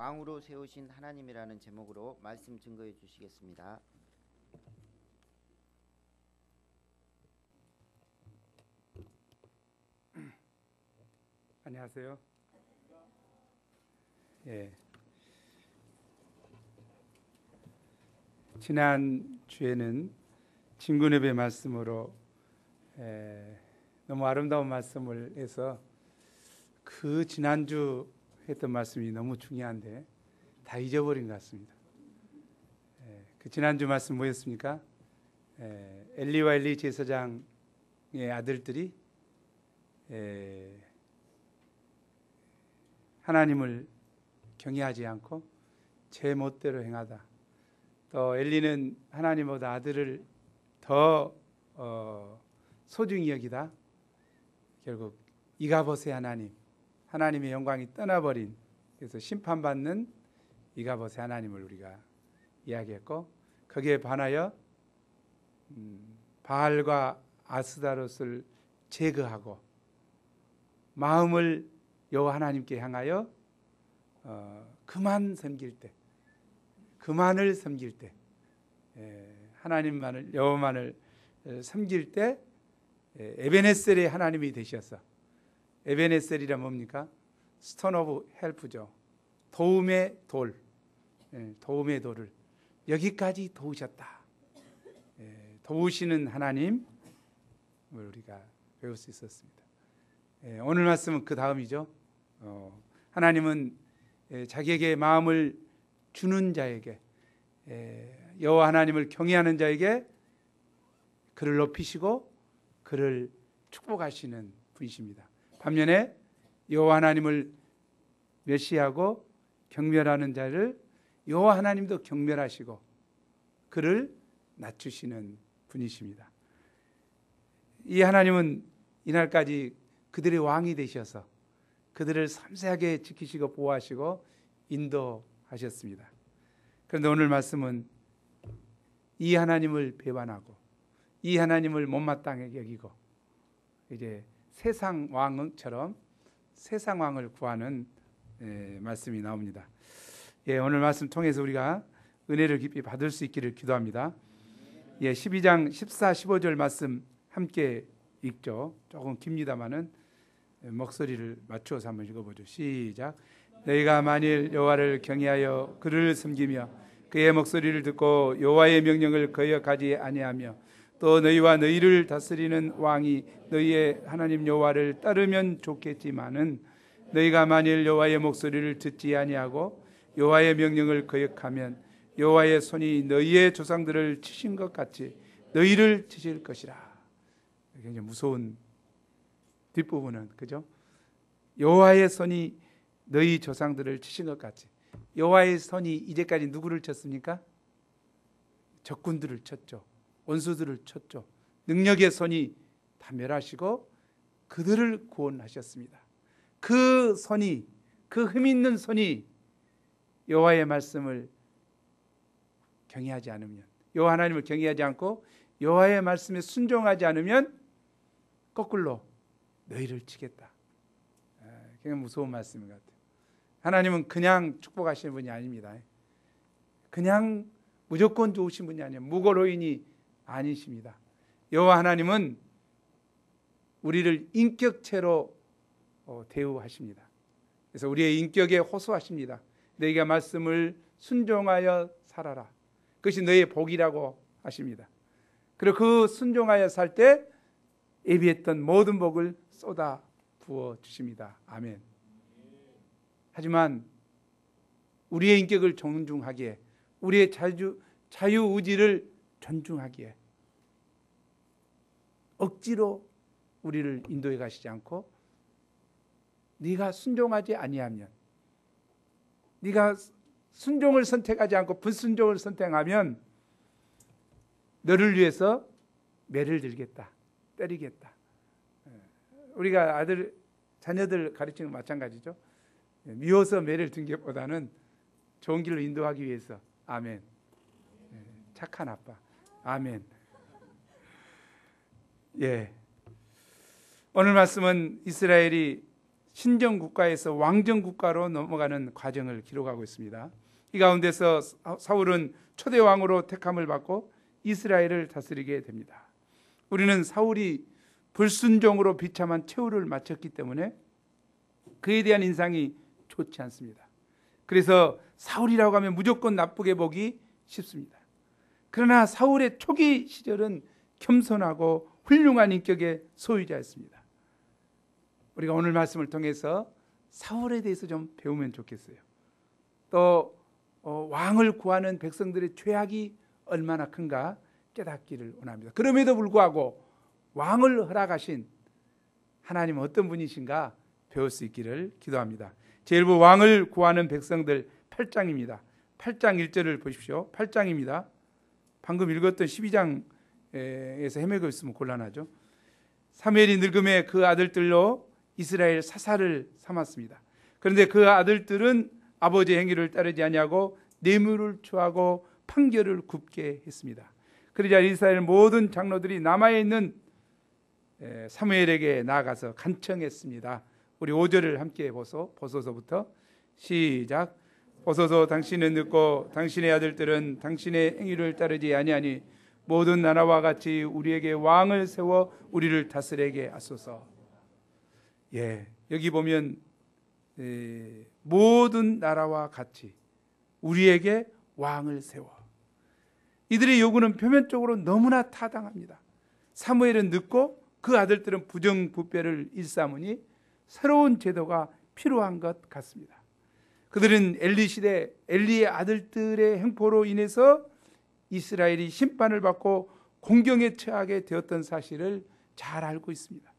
왕으로 세우신 하나님이라는 제목으로 말씀 증거해 주시겠습니다. 안녕하세요. 예. 지난 주에는 진군예배 말씀으로 너무 아름다운 말씀을 해서 그 지난주 했던 말씀이 너무 중요한데 다 잊어버린 것 같습니다. 그 지난주 말씀 뭐였습니까? 엘리와 엘리 제사장의 아들들이 하나님을 경외하지 않고 제 멋대로 행하다. 또 엘리는 하나님보다 아들을 더 소중히 여기다. 결국 이가봇의 하나님의 영광이 떠나버린, 그래서 심판받는 이가봇의 하나님을 우리가 이야기했고, 거기에 반하여 바알과 아스다롯을 제거하고 마음을 여호와 하나님께 향하여 그만을 섬길 때, 하나님만을, 여호와만을 섬길 때 에베네셀의 하나님이 되셔서, 에베네셀이란 뭡니까? 스톤 오브 헬프죠. 도움의 돌, 도움의 돌을 여기까지 도우셨다. 도우시는 하나님을 우리가 배울 수 있었습니다. 오늘 말씀은 그 다음이죠. 하나님은 자기에게 마음을 주는 자에게, 여호와 하나님을 경외하는 자에게 그를 높이시고 그를 축복하시는 분이십니다. 반면에 여호와 하나님을 멸시하고 경멸하는 자를 여호와 하나님도 경멸하시고 그를 낮추시는 분이십니다. 이 하나님은 이날까지 그들의 왕이 되셔서 그들을 섬세하게 지키시고 보호하시고 인도하셨습니다. 그런데 오늘 말씀은 이 하나님을 배반하고 이 하나님을 못마땅하게 여기고 이제 세상 왕처럼 세상 왕을 구하는 말씀이 나옵니다. 오늘 말씀 통해서 우리가 은혜를 깊이 받을 수 있기를 기도합니다. 12장 14, 15절 말씀 함께 읽죠. 조금 깁니다마는 목소리를 맞추어서 한번 읽어보죠. 시작. 너희가 만일 여호와를 경외하여 그를 섬기며 그의 목소리를 듣고 여호와의 명령을 거역하지 아니하며 또 너희와 너희를 다스리는 왕이 너희의 하나님 여호와를 따르면 좋겠지만은 너희가 만일 여호와의 목소리를 듣지 아니하고 여호와의 명령을 거역하면 여호와의 손이 너희의 조상들을 치신 것 같이 너희를 치실 것이라. 굉장히 무서운 뒷부분은, 그죠? 여호와의 손이 너희 조상들을 치신 것 같이. 여호와의 손이 이제까지 누구를 쳤습니까? 적군들을 쳤죠. 원수들을 쳤죠. 능력의 손이 다 멸하시고 그들을 구원하셨습니다. 그 손이, 그 힘 있는 손이 여호와의 말씀을 경외하지 않으면, 여호와 하나님을 경외하지 않고 여호와의 말씀에 순종하지 않으면 거꾸로 너희를 치겠다. 굉장히 무서운 말씀인 것 같아요. 하나님은 그냥 축복하시는 분이 아닙니다. 그냥 무조건 좋으신 분이 아니에요. 무고로인이 아니십니다. 여호와 하나님은 우리를 인격체로 대우하십니다. 그래서 우리의 인격에 호소하십니다. 너희가 말씀을 순종하여 살아라. 그것이 너희의 복이라고 하십니다. 그리고 그 순종하여 살 때 예비했던 모든 복을 쏟아 부어 주십니다. 아멘. 하지만 우리의 인격을 존중하기에, 우리의 자유의지를 존중하기에 억지로 우리를 인도해 가시지 않고 네가 순종하지 아니하면, 네가 순종을 선택하지 않고 불순종을 선택하면 너를 위해서 매를 들겠다, 때리겠다. 우리가 자녀들 가르치는 건 마찬가지죠. 미워서 매를 든 것보다는 좋은 길로 인도하기 위해서. 아멘. 착한 아빠. 아멘. 오늘 말씀은 이스라엘이 신정 국가에서 왕정 국가로 넘어가는 과정을 기록하고 있습니다. 이 가운데서 사울은 초대 왕으로 택함을 받고 이스라엘을 다스리게 됩니다. 우리는 사울이 불순종으로 비참한 최후를 마쳤기 때문에 그에 대한 인상이 좋지 않습니다. 그래서 사울이라고 하면 무조건 나쁘게 보기 쉽습니다. 그러나 사울의 초기 시절은 겸손하고 훌륭한 인격의 소유자였습니다. 우리가 오늘 말씀을 통해서 사울에 대해서 좀 배우면 좋겠어요. 또 왕을 구하는 백성들의 죄악이 얼마나 큰가 깨닫기를 원합니다. 그럼에도 불구하고 왕을 허락하신 하나님은 어떤 분이신가 배울 수 있기를 기도합니다. 제1부 왕을 구하는 백성들 8장입니다. 8장 1절을 보십시오. 8장입니다. 방금 읽었던 12장에서 헤매고 있으면 곤란하죠. 사무엘이 늙음에 그 아들들로 이스라엘 사사를 삼았습니다. 그런데 그 아들들은 아버지의 행위를 따르지 아니하고 뇌물을 취하고 판결을 굽게 했습니다. 그러자 이스라엘 모든 장로들이 남아에 있는 사무엘에게 나아가서 간청했습니다. 우리 5절을 함께 보소서부터 시작. 보소서 당신은 늙고 당신의 아들들은 당신의 행위를 따르지 아니하니 모든 나라와 같이 우리에게 왕을 세워 우리를 다스리게 하소서. 여기 보면 모든 나라와 같이 우리에게 왕을 세워. 이들의 요구는 표면적으로 너무나 타당합니다. 사무엘은 늙고 그 아들들은 부정부패를 일삼으니 새로운 제도가 필요한 것 같습니다. 그들은 엘리 시대 엘리의 아들들의 행포로 인해서 이스라엘이 심판을 받고 공경에 처하게 되었던 사실을 잘 알고 있습니다.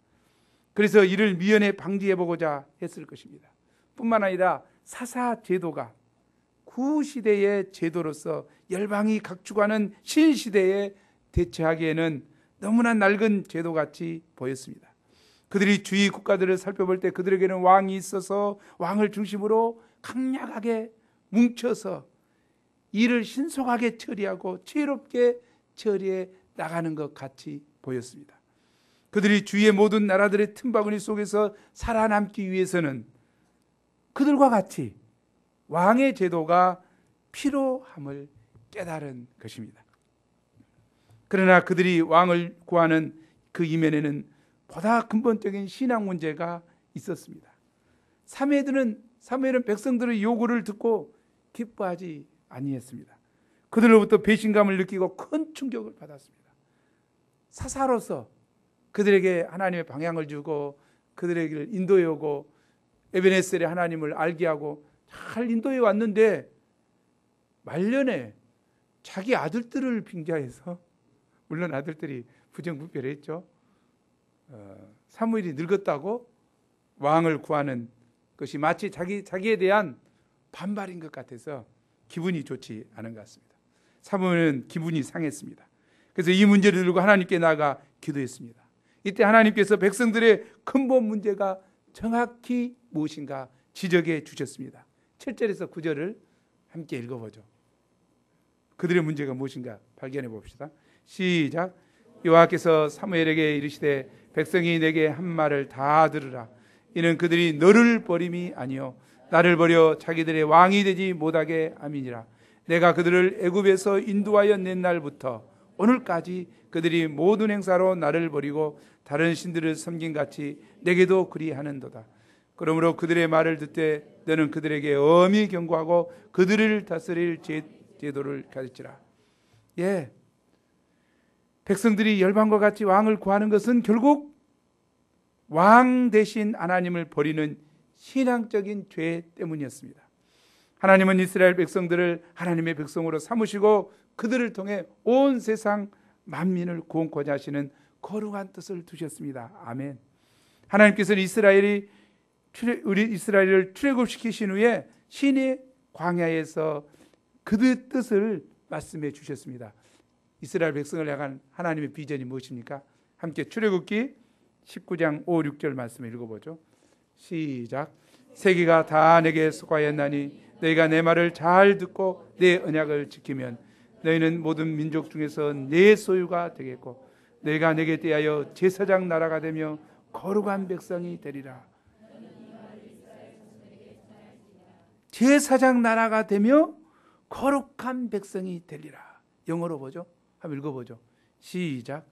그래서 이를 미연에 방지해보고자 했을 것입니다. 뿐만 아니라 사사 제도가 구시대의 제도로서 열방이 각축하는 신시대에 대처하기에는 너무나 낡은 제도같이 보였습니다. 그들이 주위 국가들을 살펴볼 때 그들에게는 왕이 있어서 왕을 중심으로 강력하게 뭉쳐서 일을 신속하게 처리하고 지혜롭게 처리해 나가는 것 같이 보였습니다. 그들이 주위의 모든 나라들의 틈바구니 속에서 살아남기 위해서는 그들과 같이 왕의 제도가 필요함을 깨달은 것입니다. 그러나 그들이 왕을 구하는 그 이면에는 보다 근본적인 신앙 문제가 있었습니다. 사무엘은 백성들의 요구를 듣고 기뻐하지 아니했습니다. 그들로부터 배신감을 느끼고 큰 충격을 받았습니다. 사사로서 그들에게 하나님의 방향을 주고 그들에게 인도해 오고 에베네셀의 하나님을 알게 하고 잘 인도해 왔는데 말년에 자기 아들들을 빙자해서, 물론 아들들이 부정부패를 했죠. 사무엘이 늙었다고 왕을 구하는 것이 마치 자기에 대한 반발인 것 같아서 기분이 좋지 않은 것 같습니다. 사무엘은 기분이 상했습니다. 그래서 이 문제를 들고 하나님께 나아가 기도했습니다. 이때 하나님께서 백성들의 근본 문제가 정확히 무엇인가 지적해 주셨습니다. 7절에서 9절을 함께 읽어보죠. 그들의 문제가 무엇인가 발견해 봅시다. 시작. 여호와께서 사무엘에게 이르시되 백성이 내게 한 말을 다 들으라. 이는 그들이 너를 버림이 아니요 나를 버려 자기들의 왕이 되지 못하게 함이니라. 내가 그들을 애굽에서 인도하여 낸 날부터 오늘까지 그들이 모든 행사로 나를 버리고 다른 신들을 섬긴 같이 내게도 그리하는도다. 그러므로 그들의 말을 듣되 너는 그들에게 엄히 경고하고 그들을 다스릴 제도를 가르치라. 백성들이 열방과 같이 왕을 구하는 것은 결국 왕 대신 하나님을 버리는 신앙적인 죄 때문이었습니다. 하나님은 이스라엘 백성들을 하나님의 백성으로 삼으시고 그들을 통해 온 세상 만민을 구원코자 하시는 거룩한 뜻을 두셨습니다. 아멘. 하나님께서는 이스라엘을 출애굽시키신 후에 신의 광야에서 그들 뜻을 말씀해 주셨습니다. 이스라엘 백성을 향한 하나님의 비전이 무엇입니까? 함께 출애굽기 19장 5, 6절 말씀을 읽어보죠. 시작. 세계가 다 내게 속하였나니 너희가 내 말을 잘 듣고 내 언약을 지키면 너희는 모든 민족 중에서 내 소유가 되겠고 너희가 내게 대하여 제사장 나라가 되며 거룩한 백성이 되리라. 제사장 나라가 되며 거룩한 백성이 되리라. 영어로 보죠. 한번 읽어보죠. 시작.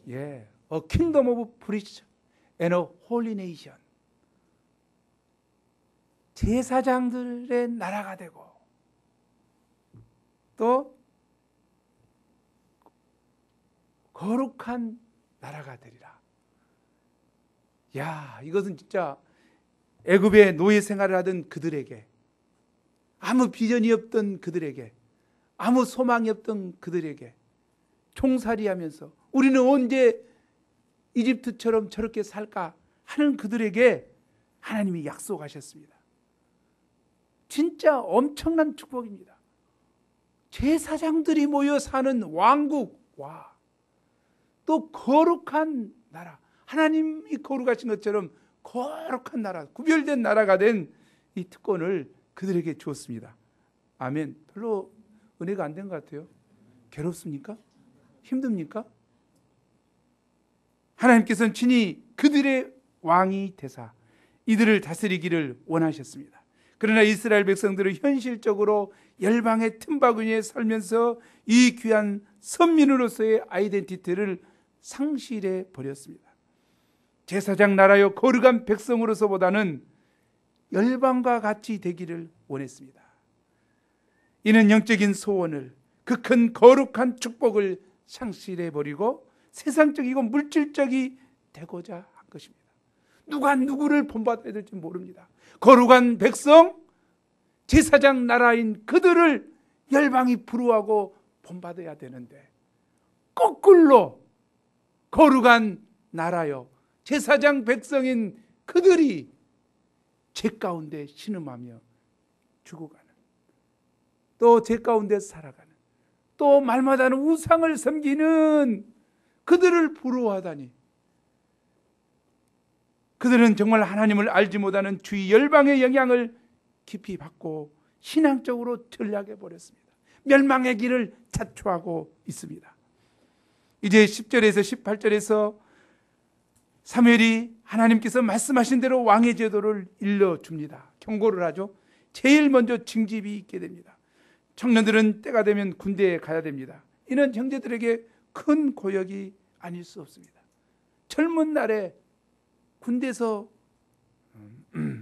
예, A kingdom of priests and a holy nation. 제사장들의 나라가 되고 또 거룩한 나라가 되리라. 야, 이것은 진짜 애굽의 노예 생활을 하던 그들에게, 아무 비전이 없던 그들에게, 아무 소망이 없던 그들에게 총살이하면서 우리는 언제 이집트처럼 저렇게 살까 하는 그들에게 하나님이 약속하셨습니다. 진짜 엄청난 축복입니다. 제사장들이 모여 사는 왕국과 또 거룩한 나라, 하나님이 거룩하신 것처럼 거룩한 나라, 구별된 나라가 된 이 특권을 그들에게 주었습니다. 아멘. 별로 은혜가 안 된 것 같아요. 괴롭습니까? 힘듭니까? 하나님께서는 친히 그들의 왕이 되사 이들을 다스리기를 원하셨습니다. 그러나 이스라엘 백성들은 현실적으로 열방의 틈바구니에 살면서 이 귀한 선민으로서의 아이덴티티를 상실해 버렸습니다. 제사장 나라요 거룩한 백성으로서보다는 열방과 같이 되기를 원했습니다. 이는 영적인 소원을, 그 큰 거룩한 축복을 상실해 버리고 세상적이고 물질적이 되고자 한 것입니다. 누가 누구를 본받아야 될지 모릅니다. 거룩한 백성, 제사장 나라인 그들을 열방이 부러워하고 본받아야 되는데 거꾸로 거룩한 나라요 제사장 백성인 그들이 죄 가운데 신음하며 죽어가는, 또 죄 가운데 살아가는, 또 말마다는 우상을 섬기는 그들을 부러워하다니, 그들은 정말 하나님을 알지 못하는 주위 열방의 영향을 깊이 받고 신앙적으로 전락해 버렸습니다. 멸망의 길을 자초하고 있습니다. 이제 10절에서 18절에서 사무엘이 하나님께서 말씀하신 대로 왕의 제도를 일러줍니다. 경고를 하죠. 제일 먼저 징집이 있게 됩니다. 청년들은 때가 되면 군대에 가야 됩니다. 이는 형제들에게 큰 고역이 아닐 수 없습니다. 젊은 날에 군대에서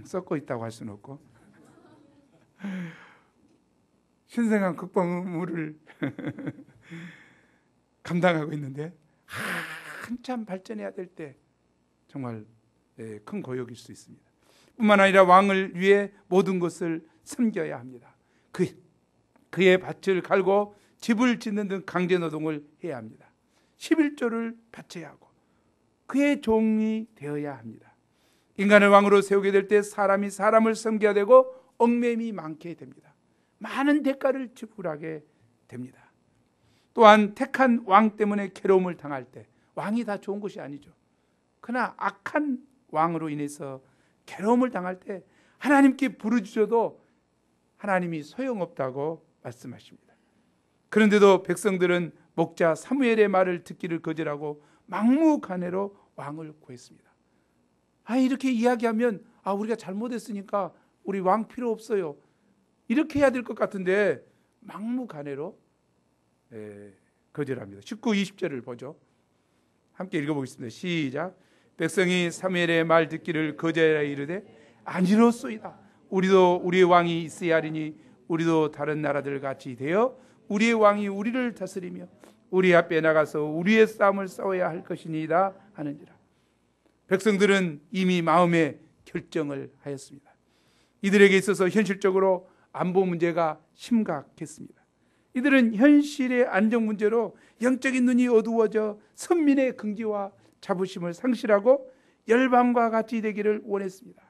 썩고 있다고 할 수는 없고 신성한 국방무를 감당하고 있는데 한참 발전해야 될 때 정말 큰 고역일 수 있습니다. 뿐만 아니라 왕을 위해 모든 것을 섬겨야 합니다. 그의 밭을 갈고 집을 짓는 등 강제 노동을 해야 합니다. 11조를 바쳐야 하고 그의 종이 되어야 합니다. 인간을 왕으로 세우게 될 때 사람이 사람을 섬겨야 되고 얽매임이 많게 됩니다. 많은 대가를 지불하게 됩니다. 또한 택한 왕 때문에 괴로움을 당할 때, 왕이 다 좋은 것이 아니죠. 그러나 악한 왕으로 인해서 괴로움을 당할 때 하나님께 부르짖어도 하나님이 소용없다고 말씀하십니다. 그런데도 백성들은 목자 사무엘의 말을 듣기를 거절하고 막무가내로 왕을 구했습니다. 이렇게 이야기하면 우리가 잘못했으니까 우리 왕 필요 없어요, 이렇게 해야 될 것 같은데 막무가내로 거절합니다. 19, 20절을 보죠. 함께 읽어보겠습니다. 시작. 백성이 사무엘의 말 듣기를 거절하여 이르되 아니로소이다. 우리도 우리의 왕이 있어야 하리니 우리도 다른 나라들 같이 되어 우리의 왕이 우리를 다스리며 우리 앞에 나가서 우리의 싸움을 싸워야 할 것이니이다 하는지라. 백성들은 이미 마음의 결정을 하였습니다. 이들에게 있어서 현실적으로 안보 문제가 심각했습니다. 이들은 현실의 안정 문제로 영적인 눈이 어두워져 선민의 긍지와 자부심을 상실하고 열방과 같이 되기를 원했습니다.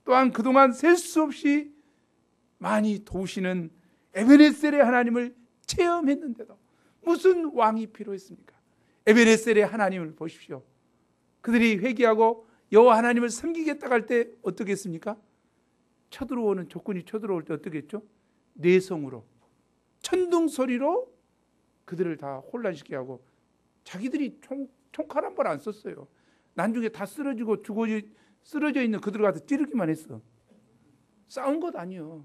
또한 그동안 셀 수 없이 많이 도우시는 에베네셀의 하나님을 체험했는데도 무슨 왕이 필요했습니까? 에베네셀의 하나님을 보십시오. 그들이 회개하고 여호와 하나님을 섬기겠다고 할 때 어떻게 했습니까? 조건이 쳐들어올 때 어떻게 했죠? 뇌성으로, 천둥 소리로 그들을 다 혼란시키게 하고, 자기들이 총칼 한 번 안 썼어요. 나중에 다 쓰러지고 쓰러져 있는 그들을 가서 찌르기만 했어. 싸운 것 아니요.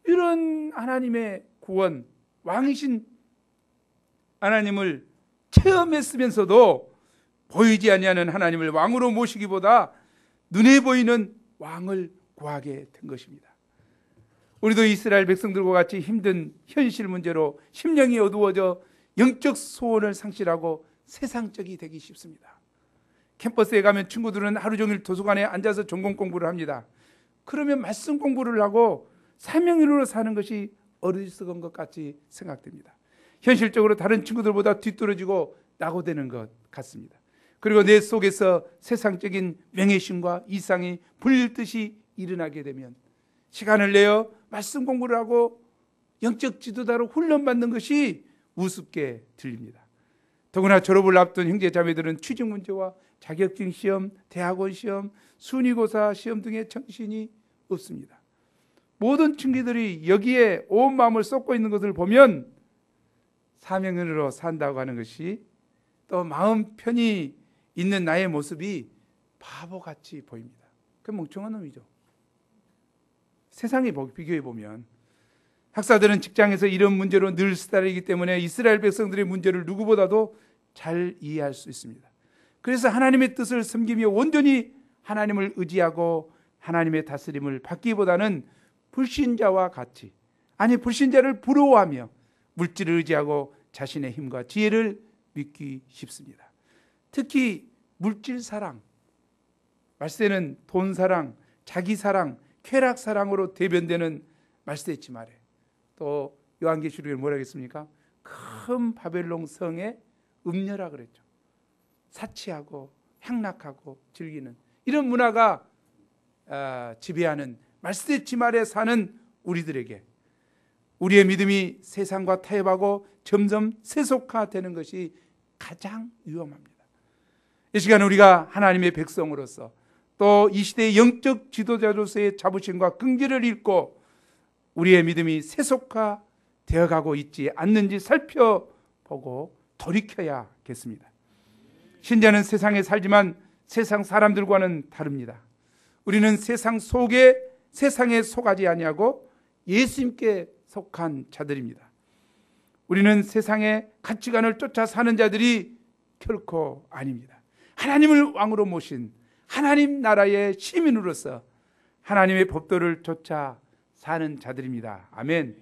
이런 하나님의 구원, 왕이신 하나님을 체험했으면서도 보이지 아니하는 하나님을 왕으로 모시기보다 눈에 보이는 왕을 구하게 된 것입니다. 우리도 이스라엘 백성들과 같이 힘든 현실 문제로 심령이 어두워져 영적 소원을 상실하고 세상적이 되기 쉽습니다. 캠퍼스에 가면 친구들은 하루 종일 도서관에 앉아서 전공 공부를 합니다. 그러면 말씀 공부를 하고 사명으로 사는 것이 어리석은 것 같이 생각됩니다. 현실적으로 다른 친구들보다 뒤떨어지고 낙오되는 것 같습니다. 그리고 내 속에서 세상적인 명예심과 이상이 불릴듯이 일어나게 되면 시간을 내어 말씀 공부를 하고 영적 지도자로 훈련받는 것이 우습게 들립니다. 더구나 졸업을 앞둔 형제 자매들은 취직 문제와 자격증 시험, 대학원 시험, 순위고사 시험 등의 정신이 없습니다. 모든 친구들이 여기에 온 마음을 쏟고 있는 것을 보면 사명으로 산다고 하는 것이 또 마음 편히 있는 나의 모습이 바보같이 보입니다. 그 멍청한 놈이죠. 세상에 비교해 보면 학사들은 직장에서 이런 문제로 늘 쓰다리기 때문에 이스라엘 백성들의 문제를 누구보다도 잘 이해할 수 있습니다. 그래서 하나님의 뜻을 섬기며 온전히 하나님을 의지하고 하나님의 다스림을 받기보다는 불신자와 같이, 아니 불신자를 부러워하며 물질을 의지하고 자신의 힘과 지혜를 믿기 쉽습니다. 특히 물질 사랑, 말세는 돈 사랑, 자기 사랑, 쾌락 사랑으로 대변되는 말세지 말에 또 요한계시록에 뭐라고 했습니까? 큰 바벨론 성의 음녀라 그랬죠. 사치하고 향락하고 즐기는 이런 문화가 지배하는 말세지 말에 사는 우리들에게 우리의 믿음이 세상과 타협하고 점점 세속화되는 것이 가장 위험합니다. 이 시간 우리가 하나님의 백성으로서 또 이 시대의 영적 지도자로서의 자부심과 긍지를 잃고 우리의 믿음이 세속화 되어가고 있지 않는지 살펴보고 돌이켜야겠습니다. 신자는 세상에 살지만 세상 사람들과는 다릅니다. 우리는 세상에 속하지 아니하고 예수님께 속한 자들입니다. 우리는 세상의 가치관을 쫓아 사는 자들이 결코 아닙니다. 하나님을 왕으로 모신 하나님 나라의 시민으로서 하나님의 법도를 쫓아 사는 자들입니다. 아멘.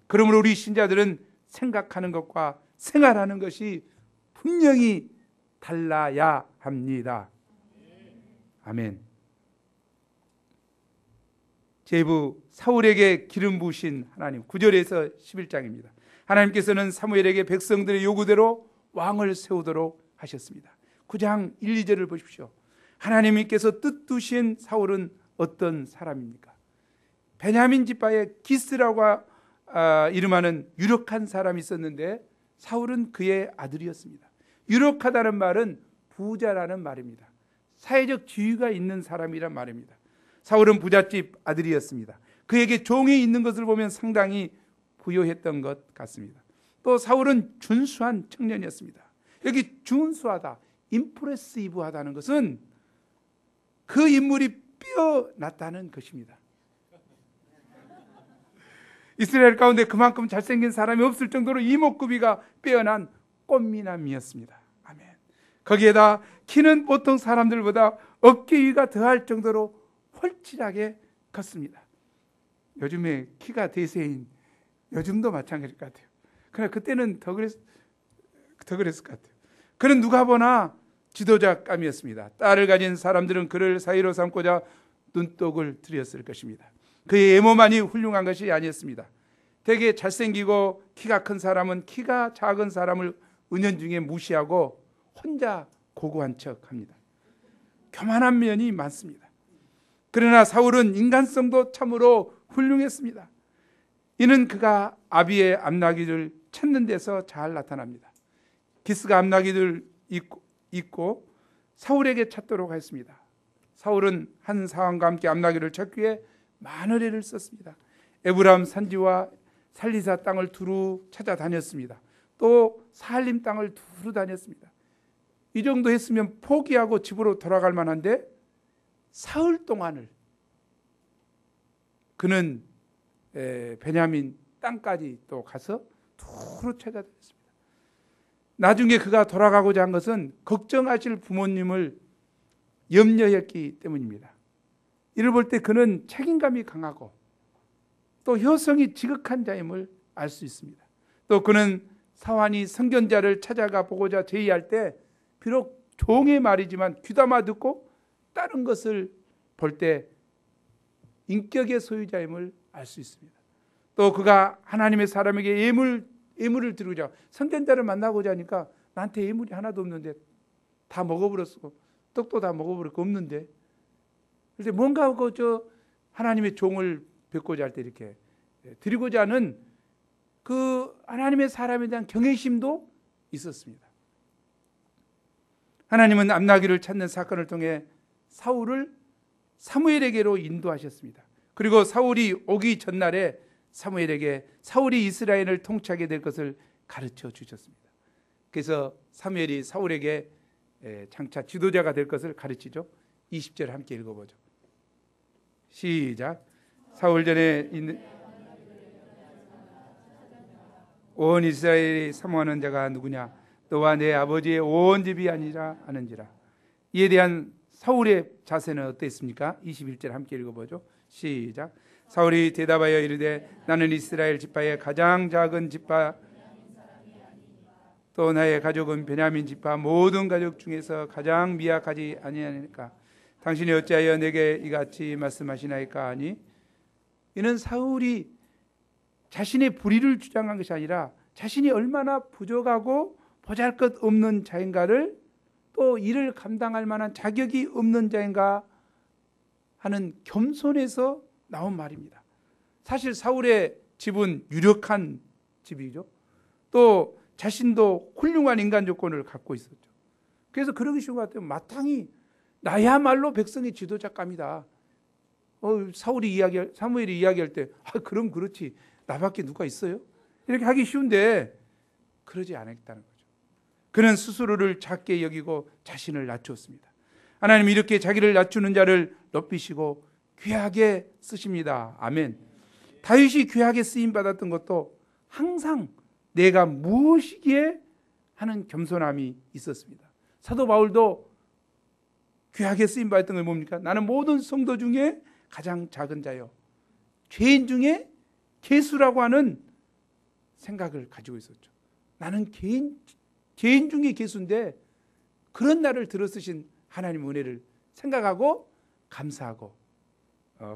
그러므로 우리 신자들은 생각하는 것과 생활하는 것이 분명히 달라야 합니다. 아멘. 제부 사울에게 기름 부으신 하나님, 9절에서 11장입니다. 하나님께서는 사무엘에게 백성들의 요구대로 왕을 세우도록 하셨습니다. 9장 1, 2절을 보십시오. 하나님께서 뜻두신 사울은 어떤 사람입니까? 베냐민 지파의 기스라고 이름하는 유력한 사람이 있었는데 사울은 그의 아들이었습니다. 유력하다는 말은 부자라는 말입니다. 사회적 지위가 있는 사람이란 말입니다. 사울은 부잣집 아들이었습니다. 그에게 종이 있는 것을 보면 상당히 부유했던 것 같습니다. 또 사울은 준수한 청년이었습니다. 여기 준수하다, 임프레시브하다는 것은 그 인물이 뛰어났다는 것입니다. 이스라엘 가운데 그만큼 잘생긴 사람이 없을 정도로 이목구비가 빼어난 꽃미남이었습니다. 아멘. 거기에다 키는 보통 사람들보다 어깨 위가 더할 정도로 홀칠하게 컸습니다. 요즘에 키가 대세인 요즘도 마찬가지일 것 같아요. 그러나 그때는 더 그랬을 것 같아요. 그는 누가 보나 지도자감이었습니다. 딸을 가진 사람들은 그를 사위로 삼고자 눈독을 들였을 것입니다. 그의 외모만이 훌륭한 것이 아니었습니다. 되게 잘생기고 키가 큰 사람은 키가 작은 사람을 은연중에 무시하고 혼자 고고한 척합니다. 교만한 면이 많습니다. 그러나 사울은 인간성도 참으로 훌륭했습니다. 이는 그가 아비의 암나귀를 찾는 데서 잘 나타납니다. 기스가 암나귀를 잊고 사울에게 찾도록 했습니다. 사울은 한 사람과 함께 암나귀를 찾기 위해 마늘애를 썼습니다. 에브라임 산지와 살리사 땅을 두루 찾아다녔습니다. 또 사할림 땅을 두루 다녔습니다. 이 정도 했으면 포기하고 집으로 돌아갈 만한데 사흘 동안을 그는 베냐민 땅까지 또 가서 두루 찾아다녔습니다. 나중에 그가 돌아가고자 한 것은 걱정하실 부모님을 염려했기 때문입니다. 이를 볼 때 그는 책임감이 강하고 또 효성이 지극한 자임을 알 수 있습니다. 또 그는 사환이 선견자를 찾아가 보고자 제의할 때 비록 종의 말이지만 귀담아 듣고 다른 것을 볼 때 인격의 소유자임을 알 수 있습니다. 또 그가 하나님의 사람에게 예물을 드리고자 선견자를 만나고자 하니까 나한테 예물이 하나도 없는데 다 먹어버렸고 떡도 다 먹어버렸고 없는데 그런데 뭔가 하나님의 종을 뵙고자 할 때 이렇게 드리고자 하는 그 하나님의 사람에 대한 경외심도 있었습니다. 하나님은 암나귀를 찾는 사건을 통해 사울을 사무엘에게로 인도하셨습니다. 그리고 사울이 오기 전날에 사무엘에게 사울이 이스라엘을 통치하게 될 것을 가르쳐 주셨습니다. 그래서 사무엘이 사울에게 장차 지도자가 될 것을 가르치죠. 20절 함께 읽어보죠. 시작. 사울 전에 있는 온 이스라엘이 사모하는 자가 누구냐? 너와 내 아버지의 온 집이 아니라 아는지라. 이에 대한 사울의 자세는 어땠습니까? 21절 함께 읽어보죠. 시작. 사울이 대답하여 이르되 나는 이스라엘 지파의 가장 작은 지파 또 나의 가족은 베냐민 지파 모든 가족 중에서 가장 미약하지 아니하니까 당신이 어찌하여 내게 이같이 말씀하시나이까 하니 이는 사울이 자신의 불의를 주장한 것이 아니라 자신이 얼마나 부족하고 보잘것없는 자인가를 또 이를 감당할 만한 자격이 없는 자인가 하는 겸손에서 나온 말입니다. 사실 사울의 집은 유력한 집이죠. 또 자신도 훌륭한 인간 조건을 갖고 있었죠. 그래서 그러기 쉬운 것 같아요. 마땅히 나야말로 백성의 지도자감이다. 사무엘이 이야기할 때 그럼 그렇지. 나밖에 누가 있어요? 이렇게 하기 쉬운데 그러지 않았다는 거죠. 그는 스스로를 작게 여기고 자신을 낮추었습니다. 하나님이 이렇게 자기를 낮추는 자를 높이시고 귀하게 쓰십니다. 아멘. 다윗이 귀하게 쓰임 받았던 것도 항상 내가 무엇이기에 하는 겸손함이 있었습니다. 사도 바울도 귀하게 쓰임 받았던 게 뭡니까? 나는 모든 성도 중에 가장 작은 자요. 죄인 중에 개수라고 하는 생각을 가지고 있었죠. 나는 죄인 중에 개수인데 그런 나를 들어쓰신 하나님의 은혜를 생각하고 감사하고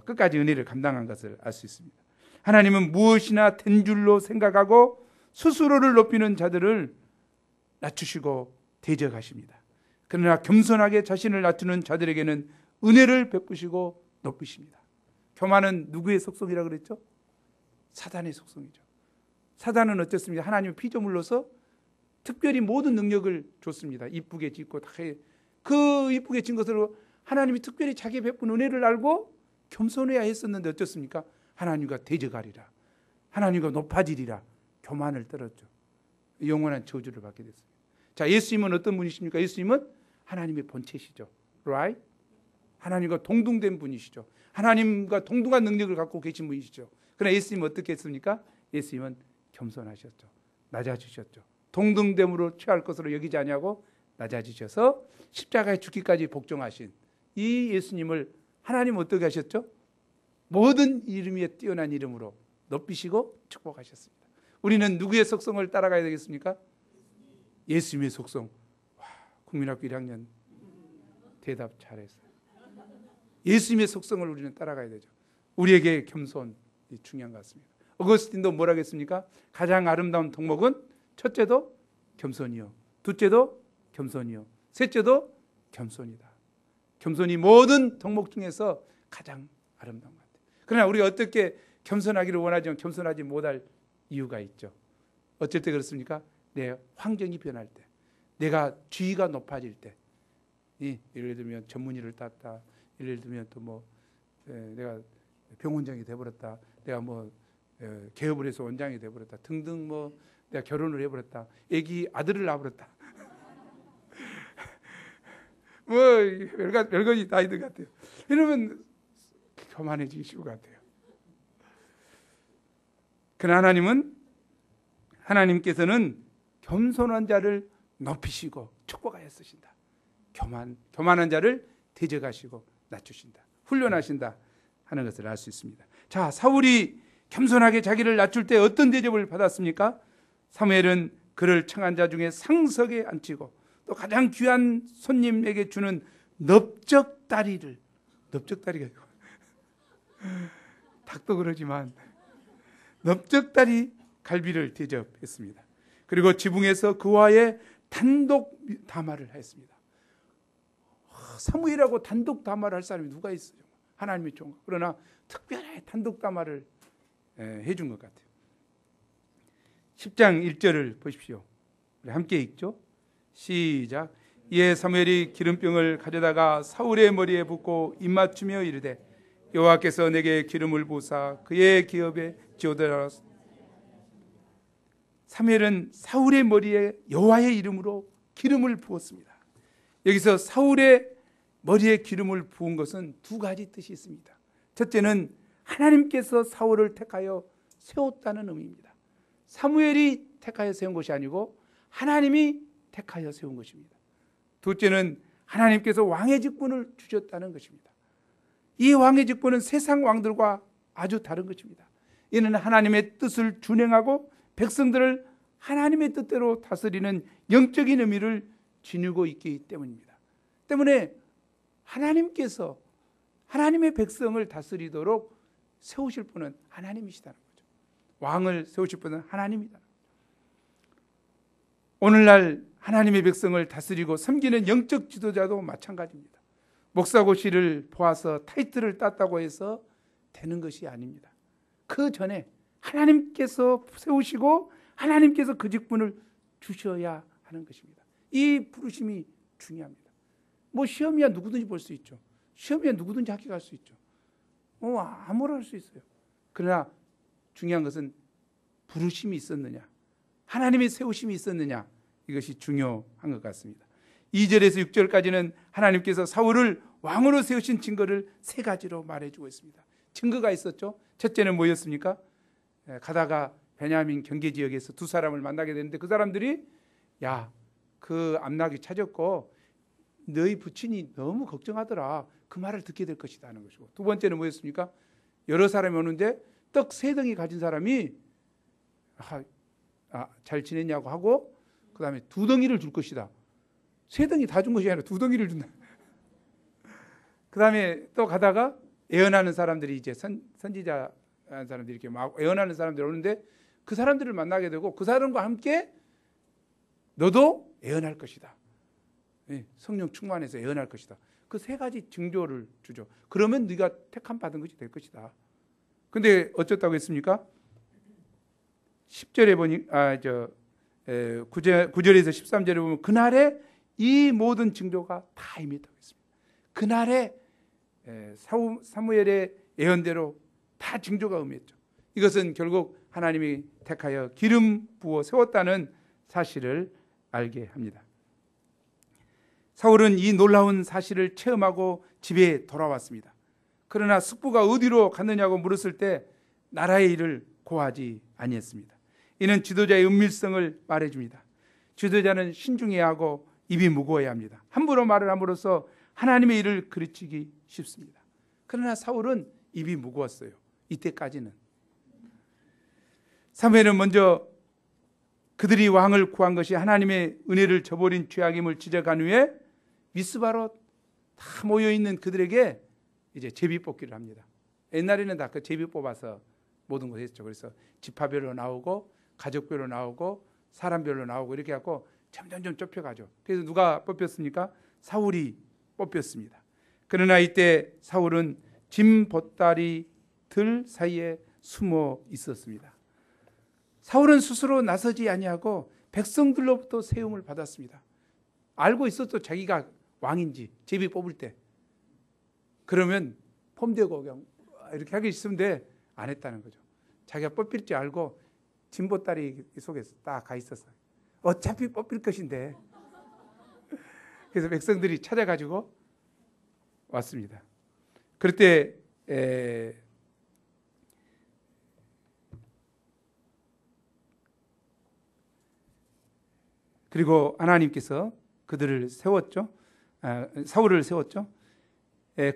끝까지 은혜를 감당한 것을 알 수 있습니다. 하나님은 무엇이나 된 줄로 생각하고 스스로를 높이는 자들을 낮추시고 대적하십니다. 그러나 겸손하게 자신을 낮추는 자들에게는 은혜를 베푸시고 높이십니다. 교만은 누구의 속성이라고 그랬죠? 사단의 속성이죠. 사단은 어쨌습니까? 하나님의 피조물로서 특별히 모든 능력을 줬습니다. 이쁘게 짓고 다 해. 그 이쁘게 진 것으로 하나님이 특별히 자기 베푼 은혜를 알고 겸손해야 했었는데 어떻습니까? 하나님과 대적하리라. 하나님과 높아지리라. 교만을 떨었죠. 영원한 저주를 받게 됐습니다. 자, 예수님은 어떤 분이십니까? 예수님은 하나님의 본체시죠. Right? 하나님과 동등된 분이시죠. 하나님과 동등한 능력을 갖고 계신 분이시죠. 그러나 예수님은 어떻게 했습니까? 예수님은 겸손하셨죠. 낮아지셨죠. 동등됨으로 취할 것으로 여기지 아니하고 낮아지셔서 십자가에 죽기까지 복종하신 이 예수님을 하나님은 어떻게 하셨죠? 모든 이름 위에 뛰어난 이름으로 높이시고 축복하셨습니다. 우리는 누구의 속성을 따라가야 되겠습니까? 예수님의 속성. 와, 국민학교 1학년 대답 잘했어요. 예수님의 속성을 우리는 따라가야 되죠. 우리에게 겸손이 중요한 것 같습니다. 어거스틴도 뭐라 했습니까? 가장 아름다운 덕목은 첫째도 겸손이요, 둘째도 겸손이요, 셋째도 겸손이다. 겸손이 모든 덕목 중에서 가장 아름다운 것 같아요. 그러나 우리가 어떻게 겸손하기를 원하지만 겸손하지 못할 이유가 있죠. 어쩔 때 그렇습니까? 내 환경이 변할 때, 내가 지위가 높아질 때, 예를 들면 전문의를 땄다, 예를 들면 또 내가 병원장이 돼버렸다, 내가 개업을 해서 원장이 돼버렸다 등등 내가 결혼을 해버렸다, 애기 아들을 낳아버렸다. 뭐 별것이 다 있는 것 같아요. 이러면 교만해지기 쉬울 것 같아요. 그러나 하나님께서는 겸손한 자를 높이시고 축복하여 쓰신다. 교만한 자를 대적하시고 낮추신다. 훈련하신다 하는 것을 알 수 있습니다. 자, 사울이 겸손하게 자기를 낮출 때 어떤 대접을 받았습니까? 사무엘은 그를 청한 자 중에 상석에 앉히고 또 가장 귀한 손님에게 주는 넓적다리가 닭도 그러지만 넓적다리 갈비를 대접했습니다. 그리고 지붕에서 그와의 단독 담화를 했습니다. 사무엘하고 단독 담화를 할 사람이 누가 있어요? 하나님의 종. 그러나 특별히 단독 담화를 해준 것 같아요. 10장 1절을 보십시오. 우리 함께 읽죠. 시작. 이에 사무엘이 기름병을 가져다가 사울의 머리에 붓고 입맞추며 이르되 여호와께서 내게 기름을 부으사 그의 기업에 지어들라. 사무엘은 사울의 머리에 여호와의 이름으로 기름을 부었습니다. 여기서 사울의 머리에 기름을 부은 것은 두 가지 뜻이 있습니다. 첫째는 하나님께서 사울을 택하여 세웠다는 의미입니다. 사무엘이 택하여 세운 것이 아니고 하나님이 택하여 세운 것입니다. 둘째는 하나님께서 왕의 직분을 주셨다는 것입니다. 이 왕의 직분은 세상 왕들과 아주 다른 것입니다. 이는 하나님의 뜻을 준행하고 백성들을 하나님의 뜻대로 다스리는 영적인 의미를 지니고 있기 때문입니다. 때문에 하나님께서 하나님의 백성을 다스리도록 세우실 분은 하나님이시다는 거죠. 왕을 세우실 분은 하나님이다. 오늘날 하나님의 백성을 다스리고 섬기는 영적 지도자도 마찬가지입니다. 목사고시를 보아서 타이틀을 땄다고 해서 되는 것이 아닙니다. 그 전에 하나님께서 세우시고 하나님께서 그 직분을 주셔야 하는 것입니다. 이 부르심이 중요합니다. 뭐 시험이야 누구든지 볼 수 있죠. 시험이야 누구든지 합격할 수 있죠. 아무나 할 수 있어요. 그러나 중요한 것은 부르심이 있었느냐, 하나님의 세우심이 있었느냐, 이것이 중요한 것 같습니다. 2절에서 6절까지는 하나님께서 사울을 왕으로 세우신 증거를 세 가지로 말해주고 있습니다. 증거가 있었죠. 첫째는 뭐였습니까? 가다가 베냐민 경계 지역에서 두 사람을 만나게 되는데 그 사람들이 야, 그 암낙이 찾았고 너희 부친이 너무 걱정하더라. 그 말을 듣게 될 것이다 하는 것이고, 두 번째는 뭐였습니까? 여러 사람이 오는데 떡 3덩이 가진 사람이 잘 지냈냐고 하고 그 다음에 2덩이를 줄 것이다. 3덩이 다 준 것이 아니라 2덩이를 준다. 그 다음에 또 가다가 애언하는 사람들이 이제 선지자 사람들이 이렇게 막 애언하는 사람들이 오는데 그 사람들을 만나게 되고 그 사람과 함께 너도 애언할 것이다. 성령 충만해서 애언할 것이다. 그 세 가지 징조를 주죠. 그러면 네가 택함 받은 것이 될 것이다. 근데 어쩌다고 했습니까? 10절에 보니 9절에서 13절에 보면 그날에 이 모든 징조가 다 임했다고 했습니다. 그날에 사무엘의 예언대로 다 징조가 임했죠. 이것은 결국 하나님이 택하여 기름 부어 세웠다는 사실을 알게 합니다. 사울은 이 놀라운 사실을 체험하고 집에 돌아왔습니다. 그러나 숙부가 어디로 갔느냐고 물었을 때 나라의 일을 고하지 아니했습니다. 이는 지도자의 은밀성을 말해줍니다. 지도자는 신중해야 하고 입이 무거워야 합니다. 함부로 말을 함으로써 하나님의 일을 그르치기 쉽습니다. 그러나 사울은 입이 무거웠어요. 이때까지는. 사무엘은 먼저 그들이 왕을 구한 것이 하나님의 은혜를 저버린 죄악임을 지적한 후에 미스바로 다 모여있는 그들에게 이제 제비 뽑기를 합니다. 옛날에는 다 그 제비 뽑아서 모든 걸 했죠. 그래서 지파별로 나오고 가족별로 나오고 사람별로 나오고 이렇게 해갖고 점점 좁혀가죠. 그래서 누가 뽑혔습니까? 사울이 뽑혔습니다. 그러나 이때 사울은 짐 보따리 들 사이에 숨어 있었습니다. 사울은 스스로 나서지 아니하고 백성들로부터 세움을 받았습니다. 알고 있었죠. 자기가 왕인지 제비 뽑을 때. 그러면 폼대고 그냥 이렇게 하기 있으면 안 했다는 거죠. 자기가 뽑힐 줄 알고 진보따리 속에 딱 가 있었어요. 어차피 뽑힐 것인데 그래서 백성들이 찾아가지고 왔습니다. 그럴 때 그리고 하나님께서 그들을 세웠죠. 사울을 세웠죠.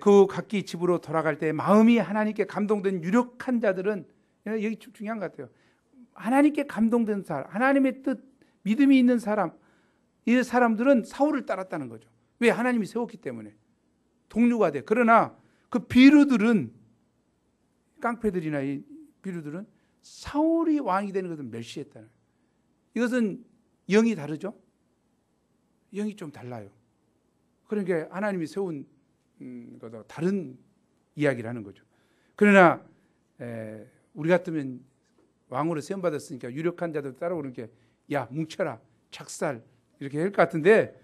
그 각기 집으로 돌아갈 때 마음이 하나님께 감동된 유력한 자들은, 여기 중요한 것 같아요. 하나님께 감동된 사람, 하나님의 뜻, 믿음이 있는 사람, 이 사람들은 사울을 따랐다는 거죠. 왜? 하나님이 세웠기 때문에 동료가 돼. 그러나 그 비류들은, 깡패들이나 이 비류들은 사울이 왕이 되는 것을 멸시했다는 거예요. 이것은 영이 다르죠. 영이 좀 달라요. 그러니까 하나님이 세운 것과 다른 이야기를 하는 거죠. 그러나 우리 같으면 왕으로 세움받았으니까 유력한 자들 따라오고 그러니까 야 뭉쳐라, 착살 이렇게 할 것 같은데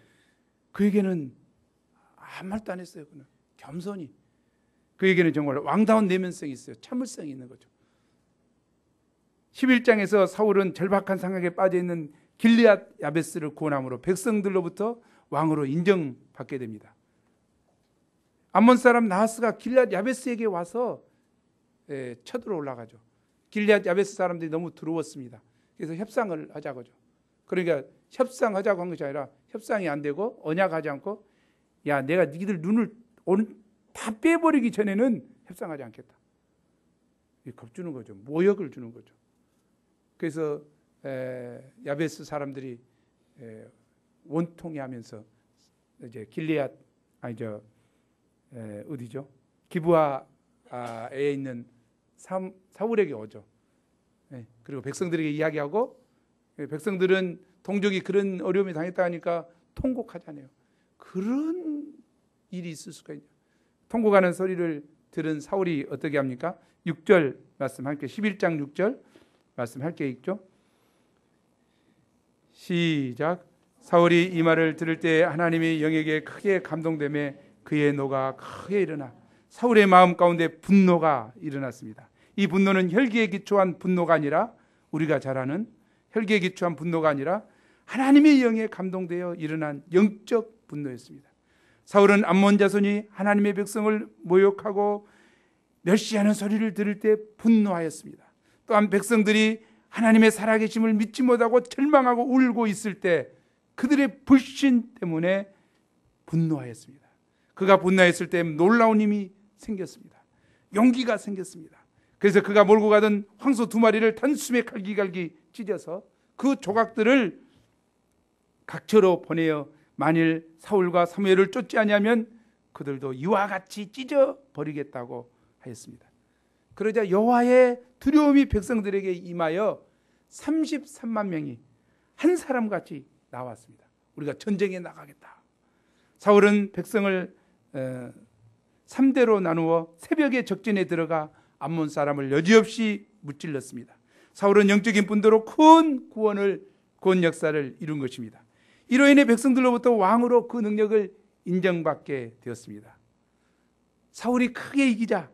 그에게는 아무 말도 안 했어요. 그는 겸손히. 그에게는 정말 왕다운 내면성이 있어요. 참을성이 있는 거죠. 11장에서 사울은 절박한 상황에 빠져있는 길리앗 야베스를 구원함으로 백성들로부터 왕으로 인정받게 됩니다. 암몬 사람 나하스가 길리앗 야베스에게 와서 쳐들어 올라가죠. 길리앗 야베스 사람들이 너무 두려웠습니다. 그래서 협상을 하자고죠. 그러니까 협상하자고 한 것이 아니라 협상이 안 되고 언약하지 않고 야 내가 니들 눈을 오늘 다 빼버리기 전에는 협상하지 않겠다. 겁주는 거죠. 모욕을 주는 거죠. 그래서 야베스 사람들이 원통해하면서 이제 길리앗 어디죠? 기브아에 있는 사울에게 오죠. 그리고 백성들에게 이야기하고 백성들은 동족이 그런 어려움이 당했다 하니까 통곡하잖아요. 그런 일이 있을 수가 있죠. 통곡하는 소리를 들은 사울이 어떻게 합니까? 6절 말씀할게요. 11장 6절 말씀할게요. 읽죠. 시작. 사울이 이 말을 들을 때 하나님이 영에게 크게 감동되며 그의 노가 크게 일어나 사울의 마음 가운데 분노가 일어났습니다. 이 분노는 혈기에 기초한 분노가 아니라 우리가 잘 아는 혈기에 기초한 분노가 아니라 하나님의 영에 감동되어 일어난 영적 분노였습니다. 사울은 암몬 자손이 하나님의 백성을 모욕하고 멸시하는 소리를 들을 때 분노하였습니다. 또한 백성들이 하나님의 살아계심을 믿지 못하고 절망하고 울고 있을 때 그들의 불신 때문에 분노하였습니다. 그가 분노했을 때 놀라운 힘이 생겼습니다. 용기가 생겼습니다. 그래서 그가 몰고 가던 황소 2마리를 단숨에 갈기갈기 찢어서 그 조각들을 각처로 보내어 만일 사울과 사무엘을 쫓지 아니하면 그들도 이와 같이 찢어 버리겠다고 하였습니다. 그러자 여호와의 두려움이 백성들에게 임하여 33만 명이 한 사람같이 나왔습니다. 우리가 전쟁에 나가겠다. 사울은 백성을 3대로 나누어 새벽에 적진에 들어가 암몬 사람을 여지없이 무찔렀습니다. 사울은 영적인 분도로 큰 구원 역사를 이룬 것입니다. 이로 인해 백성들로부터 왕으로 그 능력을 인정받게 되었습니다. 사울이 크게 이기자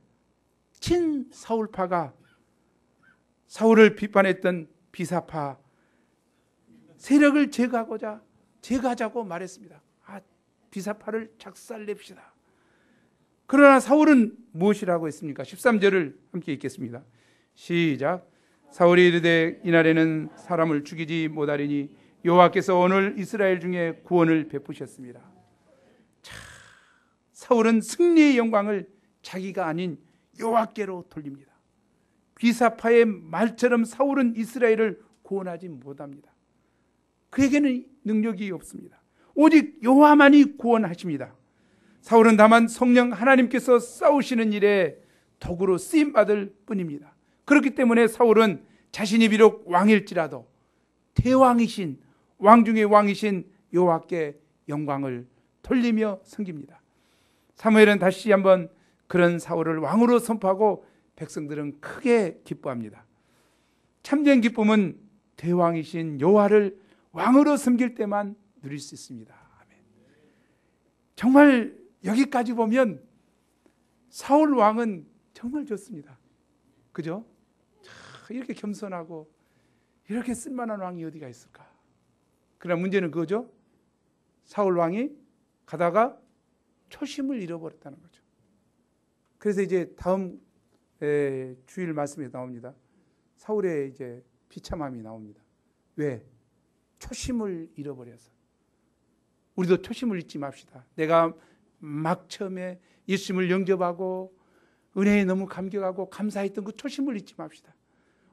친 사울파가 사울을 비판했던 비사파 세력을 제거하자고 말했습니다. 비사파를 작살냅시다. 그러나 사울은 무엇이라고 했습니까? 13절을 함께 읽겠습니다. 시작. 사울이 이르되 이날에는 사람을 죽이지 못하리니 여호와께서 오늘 이스라엘 중에 구원을 베푸셨습니다. 사울은 승리의 영광을 자기가 아닌 여호와께로 돌립니다. 비사파의 말처럼 사울은 이스라엘을 구원하지 못합니다. 그에게는 능력이 없습니다. 오직 여호와만이 구원하십니다. 사울은 다만 성령 하나님께서 싸우시는 일에 도구로 쓰임받을 뿐입니다. 그렇기 때문에 사울은 자신이 비록 왕일지라도 대왕이신 왕 중의 왕이신 여호와께 영광을 돌리며 섬깁니다. 사무엘은 다시 한번 그런 사울을 왕으로 선포하고 백성들은 크게 기뻐합니다. 참된 기쁨은 대왕이신 여호와를 왕으로 섬길 때만 누릴 수 있습니다. 아멘. 정말 여기까지 보면 사울 왕은 정말 좋습니다. 그죠? 이렇게 겸손하고 이렇게 쓸만한 왕이 어디가 있을까? 그러나 문제는 그거죠. 사울 왕이 가다가 초심을 잃어버렸다는 거죠. 그래서 이제 다음 주일 말씀에 나옵니다. 사울의 이제 비참함이 나옵니다. 왜? 초심을 잃어버려서. 우리도 초심을 잊지 맙시다. 내가 막 처음에 예수님을 영접하고 은혜에 너무 감격하고 감사했던 그 초심을 잊지 맙시다.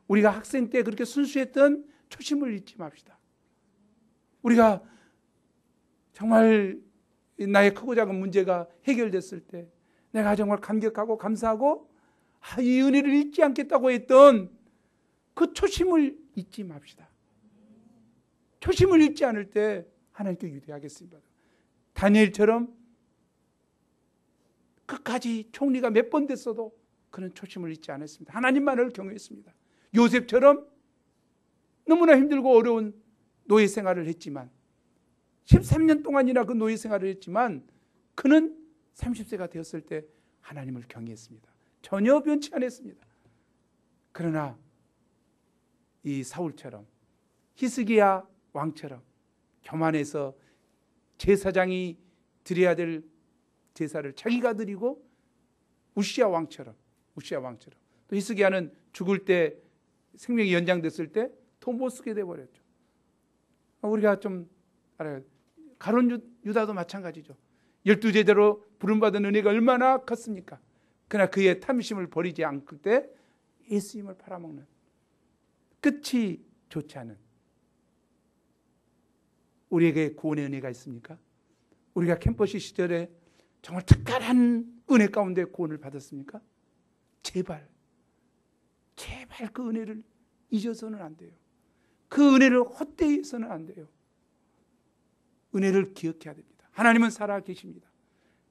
우리가 학생 때 그렇게 순수했던 초심을 잊지 맙시다. 우리가 정말 나의 크고 작은 문제가 해결됐을 때 내가 정말 감격하고 감사하고 이 은혜를 잊지 않겠다고 했던 그 초심을 잊지 맙시다. 초심을 잊지 않을 때 하나님께 유대하겠습니다. 다니엘처럼 끝까지 총리가 몇 번 됐어도 그는 초심을 잊지 않았습니다. 하나님만을 경외했습니다. 요셉처럼 너무나 힘들고 어려운 노예 생활을 했지만 13년 동안이나 그 노예 생활을 했지만 그는 30세가 되었을 때 하나님을 경외했습니다. 전혀 변치 않았습니다. 그러나 이 사울처럼 히스기야 왕처럼 교만해서 제사장이 드려야 될 제사를 자기가 드리고 우시야 왕처럼 또 히스기야는 죽을 때 생명이 연장됐을 때 돈 못 쓰게 돼버렸죠. 우리가 좀 알아요. 가룟 유다도 마찬가지죠. 12제자로 부름받은 은혜가 얼마나 컸습니까? 그러나 그의 탐심을 버리지 않을 때 예수님을 팔아먹는 끝이 좋지 않은 우리에게 구원의 은혜가 있습니까? 우리가 캠퍼시 시절에 정말 특별한 은혜 가운데 구원을 받았습니까? 제발 그 은혜를 잊어서는 안 돼요. 그 은혜를 헛되이 해서는 안 돼요. 은혜를 기억해야 됩니다. 하나님은 살아 계십니다.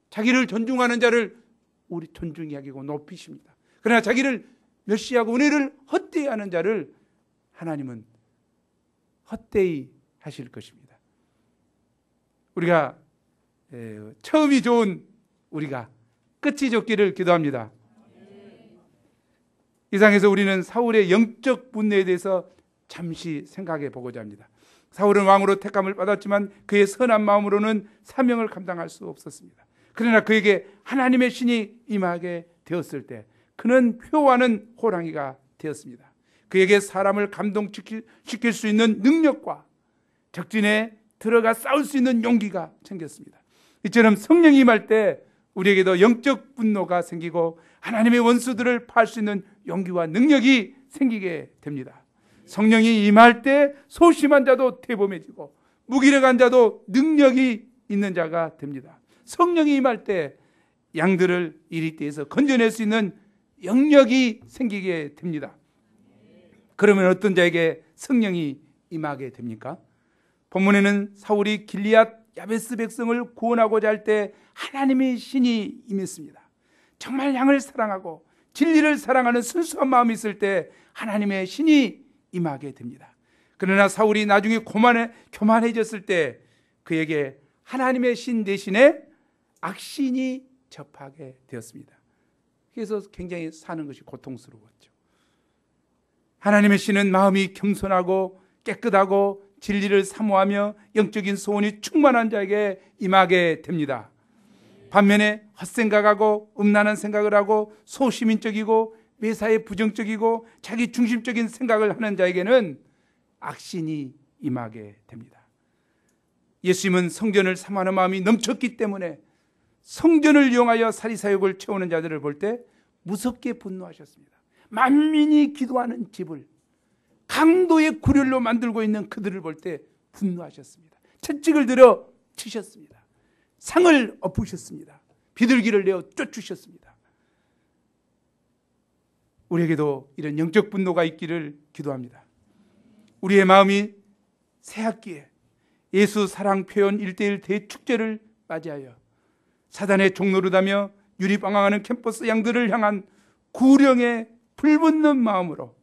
자기를 존중하는 자를 우리 존중히 여기고 높이십니다. 그러나 자기를 멸시하고 은혜를 헛되이 하는 자를 하나님은 헛되이 하실 것입니다. 우리가 처음이 좋은 우리가 끝이 좋기를 기도합니다. 이상에서 우리는 사울의 영적 분노에 대해서 잠시 생각해 보고자 합니다. 사울은 왕으로 택함을 받았지만 그의 선한 마음으로는 사명을 감당할 수 없었습니다. 그러나 그에게 하나님의 신이 임하게 되었을 때 그는 표하는 호랑이가 되었습니다. 그에게 사람을 감동시킬 수 있는 능력과 적진에 들어가 싸울 수 있는 용기가 생겼습니다. 이처럼 성령이 임할 때 우리에게도 영적 분노가 생기고 하나님의 원수들을 파할 수 있는 용기와 능력이 생기게 됩니다. 성령이 임할 때 소심한 자도 대범해지고 무기력한 자도 능력이 있는 자가 됩니다. 성령이 임할 때 양들을 이리떼에서 건져낼 수 있는 영력이 생기게 됩니다. 그러면 어떤 자에게 성령이 임하게 됩니까? 본문에는 사울이 길리앗 야베스 백성을 구원하고자 할 때 하나님의 신이 임했습니다. 정말 양을 사랑하고 진리를 사랑하는 순수한 마음이 있을 때 하나님의 신이 임하게 됩니다. 그러나 사울이 나중에 교만해졌을 때 그에게 하나님의 신 대신에 악신이 접하게 되었습니다. 그래서 굉장히 사는 것이 고통스러웠죠. 하나님의 신은 마음이 겸손하고 깨끗하고 진리를 사모하며 영적인 소원이 충만한 자에게 임하게 됩니다. 반면에 헛생각하고 음란한 생각을 하고 소시민적이고 매사에 부정적이고 자기 중심적인 생각을 하는 자에게는 악신이 임하게 됩니다. 예수님은 성전을 사모하는 마음이 넘쳤기 때문에 성전을 이용하여 사리사욕을 채우는 자들을 볼 때 무섭게 분노하셨습니다. 만민이 기도하는 집을 강도의 굴혈로 만들고 있는 그들을 볼 때 분노하셨습니다. 채찍을 들어 치셨습니다. 상을 엎으셨습니다. 비둘기를 내어 쫓으셨습니다. 우리에게도 이런 영적 분노가 있기를 기도합니다. 우리의 마음이 새학기에 예수 사랑 표현 1:1 대축제를 맞이하여 사단의 종노릇하며 유리방황하는 캠퍼스 양들을 향한 구령의 불붙는 마음으로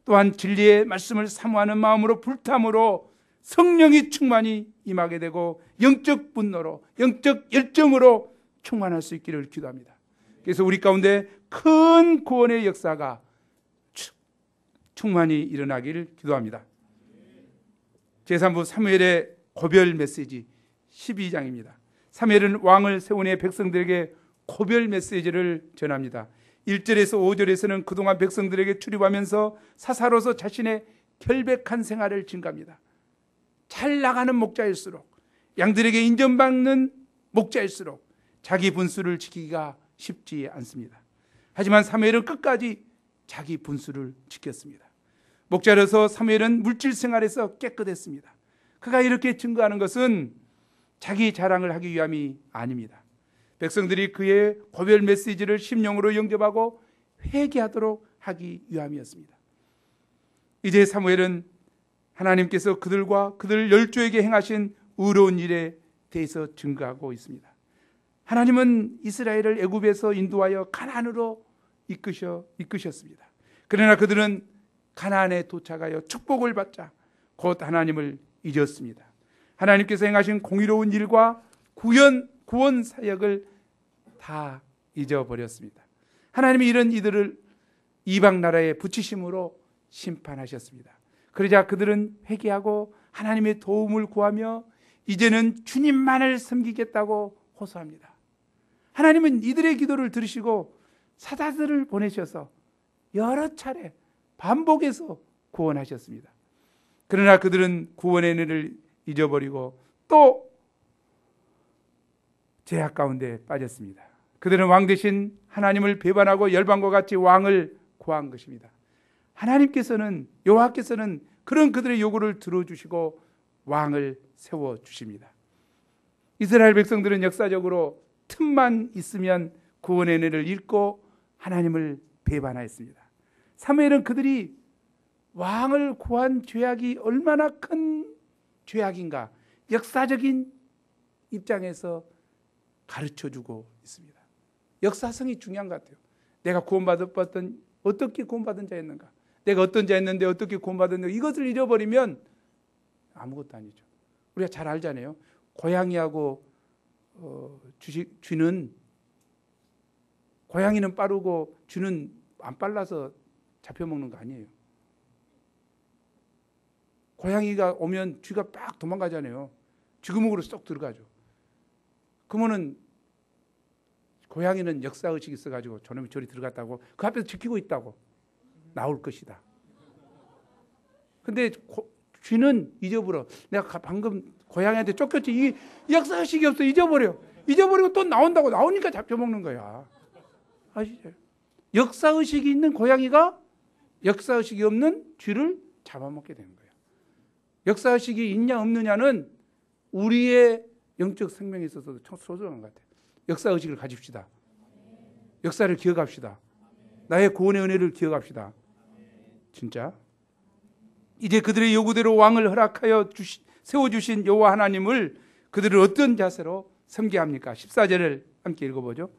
또한 진리의 말씀을 사모하는 마음으로 불탐으로 성령이 충만히 임하게 되고 영적 분노로 영적 열정으로 충만할 수 있기를 기도합니다. 그래서 우리 가운데 큰 구원의 역사가 충만히 일어나기를 기도합니다. 제3부 사무엘의 고별 메시지 12장입니다. 사무엘은 왕을 세우니 백성들에게 고별 메시지를 전합니다. 1절에서 5절에서는 그동안 백성들에게 출입하면서 사사로서 자신의 결백한 생활을 증가합니다. 잘 나가는 목자일수록, 양들에게 인정받는 목자일수록 자기 분수를 지키기가 쉽지 않습니다. 하지만 사무엘은 끝까지 자기 분수를 지켰습니다. 목자로서 사무엘은 물질 생활에서 깨끗했습니다. 그가 이렇게 증거하는 것은 자기 자랑을 하기 위함이 아닙니다. 백성들이 그의 고별 메시지를 심령으로 영접하고 회개하도록 하기 위함이었습니다. 이제 사무엘은 하나님께서 그들과 그들 열조에게 행하신 의로운 일에 대해서 증거하고 있습니다. 하나님은 이스라엘을 애굽에서 인도하여 가나안으로 이끄셨습니다. 그러나 그들은 가나안에 도착하여 축복을 받자 곧 하나님을 잊었습니다. 하나님께서 행하신 공의로운 일과 구원 사역을 다 잊어버렸습니다. 하나님이 이런 이들을 이방 나라에 붙이심으로 심판하셨습니다. 그러자 그들은 회개하고 하나님의 도움을 구하며 이제는 주님만을 섬기겠다고 호소합니다. 하나님은 이들의 기도를 들으시고 사자들을 보내셔서 여러 차례 반복해서 구원하셨습니다. 그러나 그들은 구원의 은혜를 잊어버리고 또 죄악 가운데 빠졌습니다. 그들은 왕 대신 하나님을 배반하고 열방과 같이 왕을 구한 것입니다. 하나님께서는, 여호와께서는 그런 그들의 요구를 들어주시고 왕을 세워주십니다. 이스라엘 백성들은 역사적으로 틈만 있으면 구원의 은혜를 잃고 하나님을 배반하였습니다. 사무엘은 그들이 왕을 구한 죄악이 얼마나 큰 죄악인가 역사적인 입장에서 가르쳐주고 있습니다. 역사성이 중요한 것 같아요. 내가 구원받았던 어떻게 구원받은 자였는가, 내가 어떤 자였는데 어떻게 구원받았는가, 이것을 잃어버리면 아무것도 아니죠. 우리가 잘 알잖아요. 고양이하고 쥐는, 고양이는 빠르고 쥐는 안 빨라서 잡혀먹는 거 아니에요. 고양이가 오면 쥐가 빡 도망가잖아요. 쥐구멍으로 쏙 들어가죠. 그러면은 고양이는 역사의식이 있어가지고 저놈이 저리 들어갔다고 그 앞에서 지키고 있다고 나올 것이다. 근데 쥐는 잊어버려. 내가 방금 고양이한테 쫓겼지. 이 역사의식이 없어. 잊어버리고 또 나온다고. 나오니까 잡혀먹는 거야. 아시죠? 역사의식이 있는 고양이가 역사의식이 없는 쥐를 잡아먹게 되는 거예요. 역사의식이 있냐 없느냐는 우리의 영적 생명에 있어서도 소중한 것 같아요. 역사의식을 가집시다. 역사를 기억합시다. 나의 구원의 은혜를 기억합시다. 진짜. 이제 그들의 요구대로 왕을 허락하여 세워주신 여호와 하나님을 그들은 어떤 자세로 섬겨야 합니까? 14절을 함께 읽어보죠.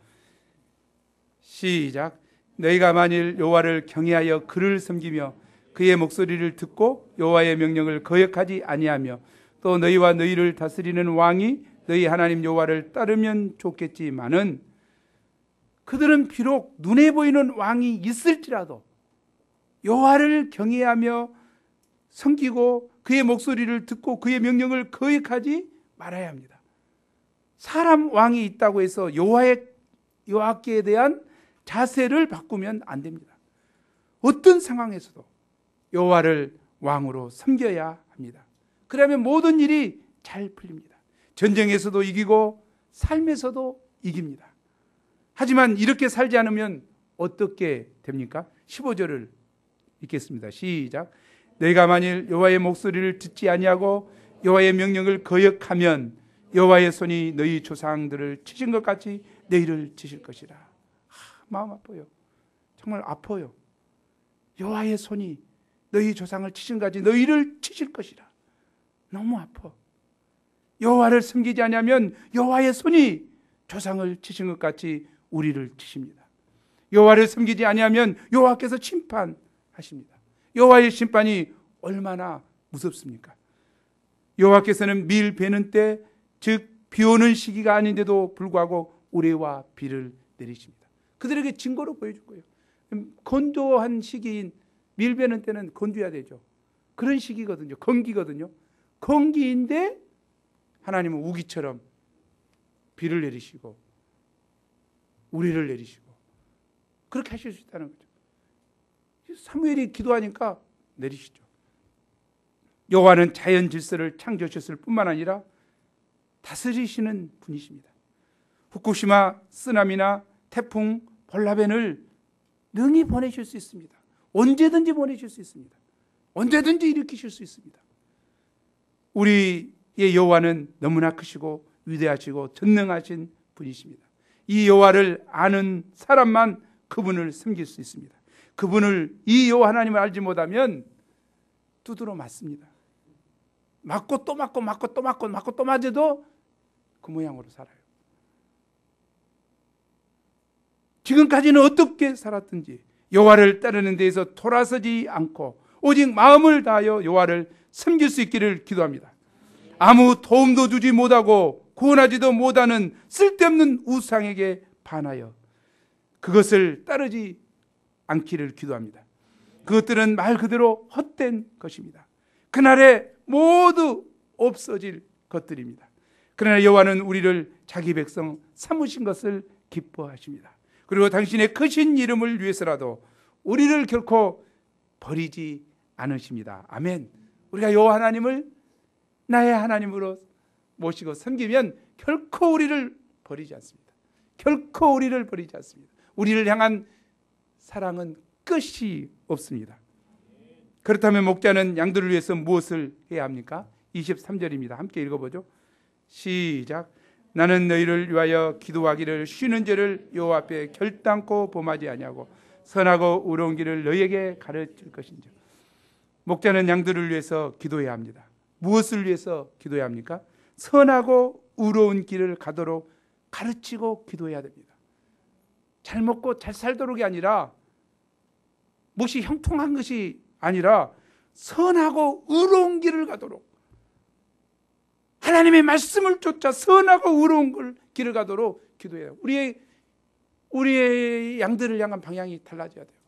시작. 너희가 만일 여호와를 경외하여 그를 섬기며 그의 목소리를 듣고 여호와의 명령을 거역하지 아니하며 또 너희와 너희를 다스리는 왕이 너희 하나님 여호와를 따르면 좋겠지만은 그들은 비록 눈에 보이는 왕이 있을지라도 여호와를 경외하며 섬기고 그의 목소리를 듣고 그의 명령을 거역하지 말아야 합니다. 사람 왕이 있다고 해서 여호와께 대한 자세를 바꾸면 안 됩니다. 어떤 상황에서도 여호와를 왕으로 섬겨야 합니다. 그러면 모든 일이 잘 풀립니다. 전쟁에서도 이기고 삶에서도 이깁니다. 하지만 이렇게 살지 않으면 어떻게 됩니까? 15절을 읽겠습니다. 시작. 너희가 만일 여호와의 목소리를 듣지 아니하고 여호와의 명령을 거역하면 여호와의 손이 너희 조상들을 치신 것 같이 너희를 치실 것이라. 마음 아파요. 정말 아파요. 여호와의 손이 너희 조상을 치신 것 같이 너희를 치실 것이라. 너무 아파. 여호와를 섬기지 아니하면 여호와의 손이 조상을 치신 것 같이 우리를 치십니다. 여호와를 섬기지 아니하면 여호와께서 심판하십니다. 여호와의 심판이 얼마나 무섭습니까? 여호와께서는 밀 베는 때, 즉 비 오는 시기가 아닌데도 불구하고 우레와 비를 내리십니다. 그들에게 증거로 보여줄 거예요. 건조한 시기인 밀 베는 때는 건조해야 되죠. 그런 시기거든요. 건기거든요. 건기인데 하나님은 우기처럼 비를 내리시고 우리를 내리시고 그렇게 하실 수 있다는 거죠. 사무엘이 기도하니까 내리시죠. 여호와는 자연 질서를 창조하셨을 뿐만 아니라 다스리시는 분이십니다. 후쿠시마 쓰나미나 태풍 볼라벤을 능히 보내실 수 있습니다. 언제든지 보내실 수 있습니다. 언제든지 일으키실 수 있습니다. 우리의 여호와는 너무나 크시고 위대하시고 전능하신 분이십니다. 이 여호와를 아는 사람만 그분을 섬길 수 있습니다. 그분을, 이 여호와 하나님을 알지 못하면 두드러 맞습니다. 맞고 또 맞고 맞고 또 맞고 맞고 또 맞아도 그 모양으로 살아요. 지금까지는 어떻게 살았든지 여호와를 따르는 데에서 돌아서지 않고 오직 마음을 다하여 여호와를 섬길 수 있기를 기도합니다. 아무 도움도 주지 못하고 구원하지도 못하는 쓸데없는 우상에게 반하여 그것을 따르지 않기를 기도합니다. 그것들은 말 그대로 헛된 것입니다. 그날에 모두 없어질 것들입니다. 그러나 여호와는 우리를 자기 백성 삼으신 것을 기뻐하십니다. 그리고 당신의 크신 이름을 위해서라도 우리를 결코 버리지 않으십니다. 아멘. 우리가 여호와 하나님을 나의 하나님으로 모시고 섬기면 결코 우리를 버리지 않습니다. 결코 우리를 버리지 않습니다. 우리를 향한 사랑은 끝이 없습니다. 그렇다면 목자는 양들을 위해서 무엇을 해야 합니까? 23절입니다. 함께 읽어보죠. 시작. 나는 너희를 위하여 기도하기를 쉬는 죄를 여호와 앞에 결단코 범하지 아니하고 선하고 의로운 길을 너희에게 가르칠 것인지. 목자는 양들을 위해서 기도해야 합니다. 무엇을 위해서 기도해야 합니까? 선하고 의로운 길을 가도록 가르치고 기도해야 됩니다. 잘 먹고 잘 살도록이 아니라, 몫이 형통한 것이 아니라 선하고 의로운 길을 가도록, 하나님의 말씀을 쫓아 선하고 의로운 길을 가도록 기도해요. 우리의 양들을 향한 방향이 달라져야 돼요.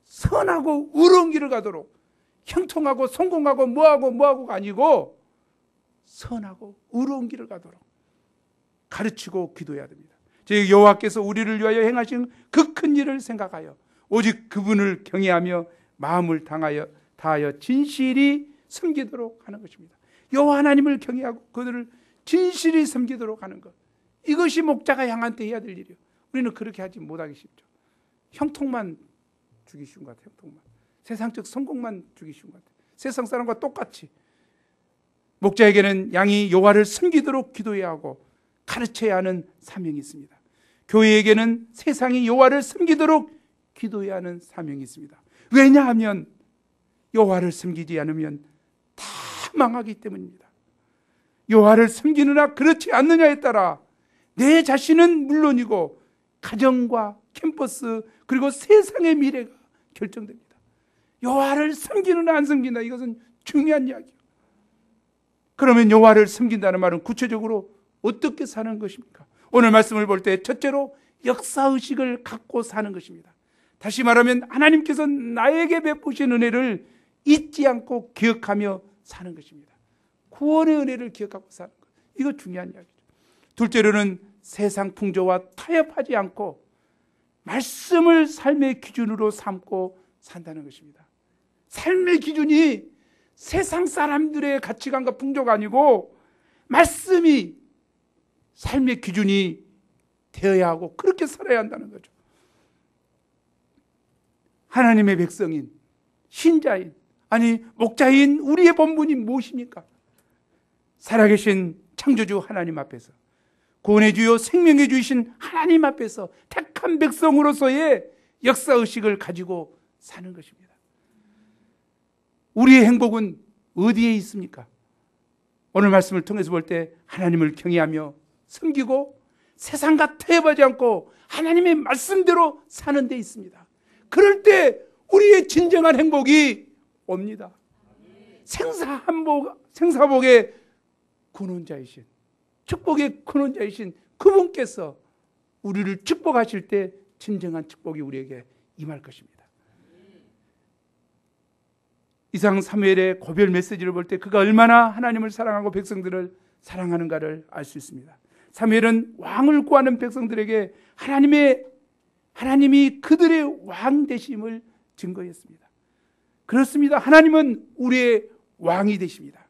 선하고 의로운 길을 가도록, 형통하고 성공하고 뭐하고가 아니고 선하고 의로운 길을 가도록 가르치고 기도해야 됩니다. 즉 여호와께서 우리를 위하여 행하신 그 큰 일을 생각하여 오직 그분을 경외하며 마음을 다하여 진실이 섬기도록 하는 것입니다. 여호와 하나님을 경외하고 그들을 진실이 섬기도록 하는 것, 이것이 목자가 양한테 해야 될 일이에요. 우리는 그렇게 하지 못하기 쉽죠. 형통만 주기 쉬운 것 같아요. 형통만, 세상적 성공만 주기 쉬운 것 같아요. 세상 사람과 똑같이 목자에게는 양이 여호와를 섬기도록 기도해야 하고 가르쳐야 하는 사명이 있습니다. 교회에게는 세상이 여호와를 섬기도록 기도해야 하는 사명이 있습니다. 왜냐하면 여호와를 섬기지 않으면 다 망하기 때문입니다. 여호와를 섬기느냐 그렇지 않느냐에 따라 내 자신은 물론이고 가정과 캠퍼스 그리고 세상의 미래가 결정됩니다. 여호와를 섬기느냐 안 섬기느냐, 이것은 중요한 이야기예요. 그러면 여호와를 섬긴다는 말은 구체적으로 어떻게 사는 것입니까? 오늘 말씀을 볼 때 첫째로 역사의식을 갖고 사는 것입니다. 다시 말하면 하나님께서 나에게 베푸신 은혜를 잊지 않고 기억하며 사는 것입니다. 구원의 은혜를 기억하고 사는 것, 이거 중요한 이야기죠. 둘째로는 세상 풍조와 타협하지 않고 말씀을 삶의 기준으로 삼고 산다는 것입니다. 삶의 기준이 세상 사람들의 가치관과 풍조가 아니고 말씀이 삶의 기준이 되어야 하고 그렇게 살아야 한다는 거죠. 하나님의 백성인, 신자인, 아니 목자인 우리의 본분이 무엇입니까? 살아계신 창조주 하나님 앞에서, 구원의 주요 생명의 주이신 하나님 앞에서 택한 백성으로서의 역사의식을 가지고 사는 것입니다. 우리의 행복은 어디에 있습니까? 오늘 말씀을 통해서 볼 때 하나님을 경외하며 섬기고 세상과 타협하지 않고 하나님의 말씀대로 사는 데 있습니다. 그럴 때 우리의 진정한 행복이 옵니다. 생사복의 근원자이신, 축복의 근원자이신 그분께서 우리를 축복하실 때 진정한 축복이 우리에게 임할 것입니다. 이상 사무엘의 고별 메시지를 볼 때 그가 얼마나 하나님을 사랑하고 백성들을 사랑하는가를 알 수 있습니다. 사무엘은 왕을 구하는 백성들에게 하나님이 그들의 왕 되심을 증거했습니다. 그렇습니다. 하나님은 우리의 왕이 되십니다.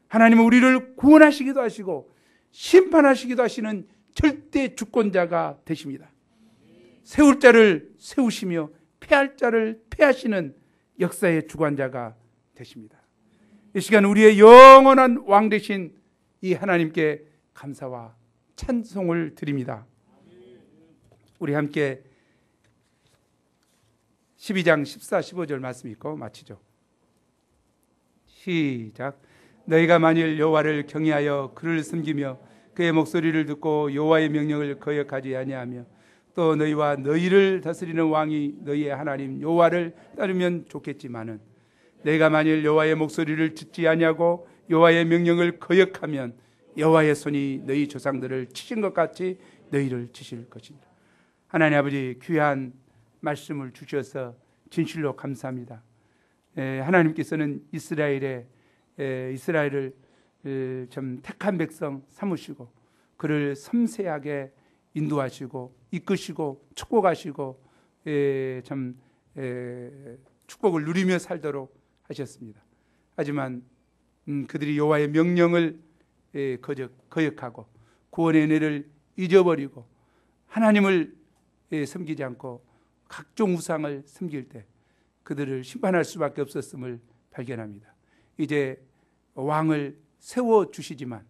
하나님은 우리를 구원하시기도 하시고 심판하시기도 하시는 절대 주권자가 되십니다. 세울 자를 세우시며 패할 자를 패하시는 역사의 주관자가 되십니다. 이 시간 우리의 영원한 왕 되신 이 하나님께 감사와 찬송을 드립니다. 우리 함께 12장 14, 15절 말씀 읽고 마치죠. 시작. 너희가 만일 여호와를 경외하여 그를 섬기며 그의 목소리를 듣고 여호와의 명령을 거역하지 아니하며 또 너희와 너희를 다스리는 왕이 너희의 하나님 여호와를 따르면 좋겠지만은 너희가 만일 여호와의 목소리를 듣지 아니하고 여호와의 명령을 거역하면 여호와의 손이 너희 조상들을 치신 것 같이 너희를 치실 것입니다. 하나님 아버지, 귀한 말씀을 주셔서 진실로 감사합니다. 하나님께서는 이스라엘을 좀 택한 백성 삼으시고 그를 섬세하게 인도하시고 이끄시고 축복하시고 축복을 누리며 살도록 하셨습니다. 하지만 그들이 여호와의 명령을 거역하고 구원의 은혜를 잊어버리고 하나님을 섬기지 않고 각종 우상을 섬길 때 그들을 심판할 수밖에 없었음을 발견합니다. 이제 왕을 세워주시지만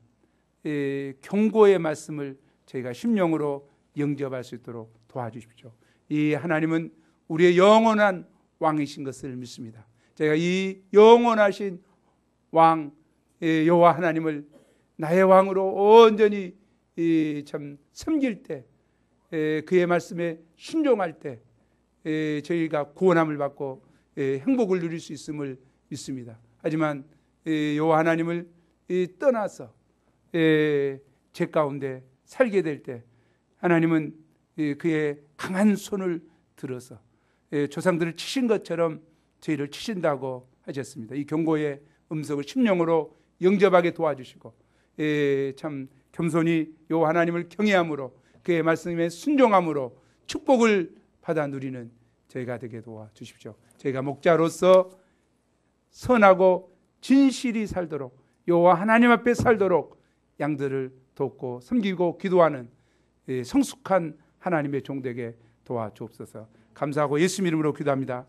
경고의 말씀을 저희가 심령으로 영접할 수 있도록 도와주십시오. 이 하나님은 우리의 영원한 왕이신 것을 믿습니다. 제가 이 영원하신 왕 여호와 하나님을 나의 왕으로 온전히 참 섬길 때, 그의 말씀에 순종할 때 저희가 구원함을 받고 행복을 누릴 수 있음을 믿습니다. 하지만 여호와 하나님을 떠나서 죄 가운데 살게 될 때 하나님은 그의 강한 손을 들어서 조상들을 치신 것처럼 저희를 치신다고 하셨습니다. 이 경고의 음성을 심령으로 영접하게 도와주시고 참 겸손히 여호와 하나님을 경외함으로 그의 말씀에 순종함으로 축복을 받아 누리는 저희가 되게 도와주십시오. 저희가 목자로서 선하고 진실이 살도록 여호와 하나님 앞에 살도록 양들을 돕고 섬기고 기도하는 성숙한 하나님의 종되게 도와주옵소서. 감사하고 예수 이름으로 기도합니다.